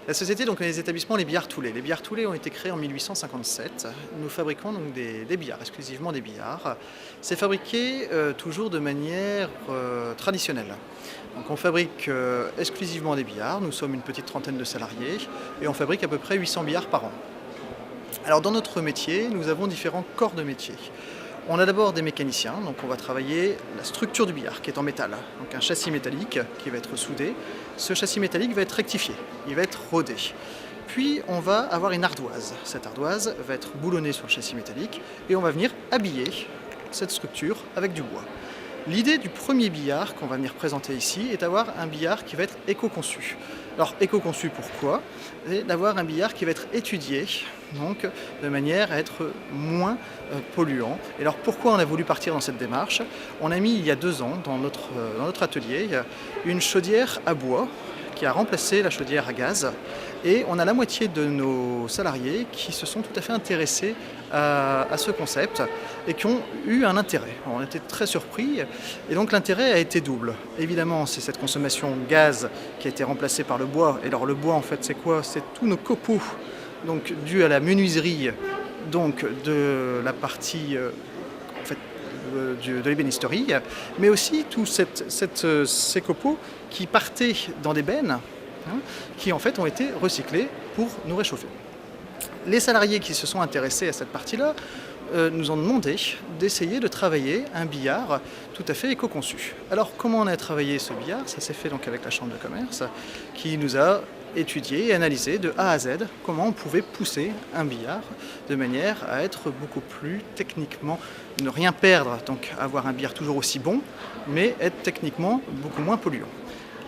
La société donc les établissements Les Billards Toulet. Les Billards Toulet ont été créés en 1857. Nous fabriquons donc des billards, exclusivement des billards. C'est fabriqué toujours de manière traditionnelle. Donc on fabrique exclusivement des billards, nous sommes une petite trentaine de salariés et on fabrique à peu près 800 billards par an. Alors dans notre métier, nous avons différents corps de métier. On a d'abord des mécaniciens, donc on va travailler la structure du billard qui est en métal, donc un châssis métallique qui va être soudé. Ce châssis métallique va être rectifié, il va être rodé. Puis on va avoir une ardoise. Cette ardoise va être boulonnée sur le châssis métallique et on va venir habiller cette structure avec du bois. L'idée du premier billard qu'on va venir présenter ici est d'avoir un billard qui va être éco-conçu. Alors éco-conçu pourquoi? C'est d'avoir un billard qui va être étudié, donc de manière à être moins polluant. Et alors pourquoi on a voulu partir dans cette démarche? On a mis il y a 2 ans dans notre atelier une chaudière à bois qui a remplacé la chaudière à gaz. Et on a la moitié de nos salariés qui se sont tout à fait intéressés à ce concept et qui ont eu un intérêt. On était très surpris et donc l'intérêt a été double. Évidemment, c'est cette consommation gaz qui a été remplacée par le bois. Et alors le bois, en fait, c'est quoi? C'est tous nos copeaux, donc dus à la menuiserie donc, de la partie de l'ébénisterie, mais aussi tous ces copeaux qui partaient dans des bennes, qui en fait ont été recyclés pour nous réchauffer. Les salariés qui se sont intéressés à cette partie-là nous ont demandé d'essayer de travailler un billard tout à fait éco-conçu. Alors comment on a travaillé ce billard? Ça s'est fait donc avec la Chambre de commerce qui nous a étudié et analysé de A à Z comment on pouvait pousser un billard de manière à être beaucoup plus techniquement, ne rien perdre, donc avoir un billard toujours aussi bon, mais être techniquement beaucoup moins polluant.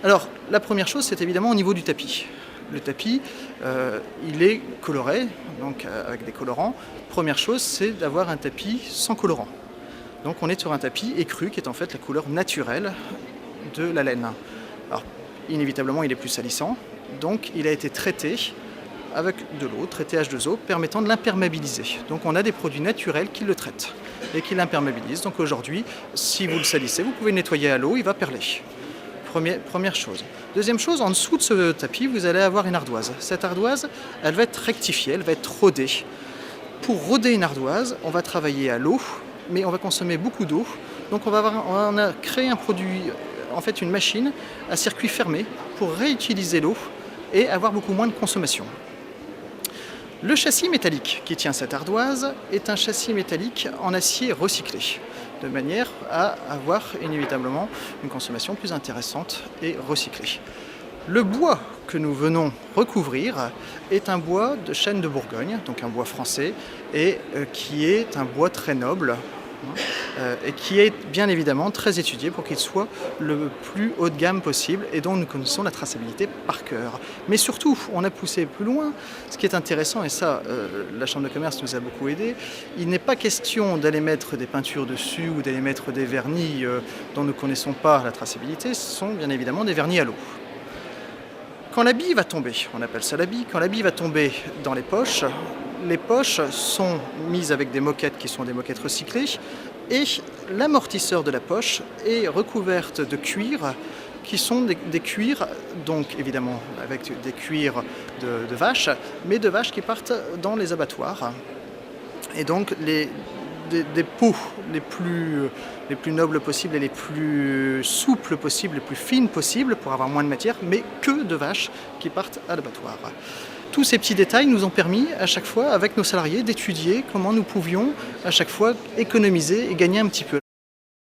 Alors la première chose, c'est évidemment au niveau du tapis. Le tapis, il est coloré, donc avec des colorants. Première chose, c'est d'avoir un tapis sans colorant. Donc on est sur un tapis écru qui est en fait la couleur naturelle de la laine. Alors inévitablement, il est plus salissant, donc il a été traité avec de l'eau, traité H2O, permettant de l'imperméabiliser. Donc on a des produits naturels qui le traitent et qui l'imperméabilisent. Donc aujourd'hui, si vous le salissez, vous pouvez le nettoyer à l'eau, il va perler. Première chose. Deuxième chose, en dessous de ce tapis, vous allez avoir une ardoise. Cette ardoise, elle va être rectifiée, elle va être rodée. Pour roder une ardoise, on va travailler à l'eau, mais on va consommer beaucoup d'eau. Donc on a créé un produit, en fait une machine à circuit fermé pour réutiliser l'eau et avoir beaucoup moins de consommation. Le châssis métallique qui tient cette ardoise est un châssis métallique en acier recyclé, de manière à avoir inévitablement une consommation plus intéressante et recyclée. Le bois que nous venons recouvrir est un bois de chêne de Bourgogne, donc un bois français, et qui est un bois très noble, et qui est bien évidemment très étudié pour qu'il soit le plus haut de gamme possible et dont nous connaissons la traçabilité par cœur. Mais surtout, on a poussé plus loin. Ce qui est intéressant, et ça, la Chambre de commerce nous a beaucoup aidé, il n'est pas question d'aller mettre des peintures dessus ou d'aller mettre des vernis dont nous ne connaissons pas la traçabilité, ce sont bien évidemment des vernis à l'eau. Quand l'habit va tomber, on appelle ça l'habit, quand l'habit va tomber dans les poches sont mises avec des moquettes qui sont des moquettes recyclées et l'amortisseur de la poche est recouverte de cuir qui sont des cuirs, donc évidemment avec des cuirs de vaches, mais de vaches qui partent dans les abattoirs. Et donc des peaux les plus nobles possibles et les plus souples possibles, les plus fines possibles pour avoir moins de matière, mais que de vaches qui partent à l'abattoir. Tous ces petits détails nous ont permis à chaque fois, avec nos salariés, d'étudier comment nous pouvions à chaque fois économiser et gagner un petit peu.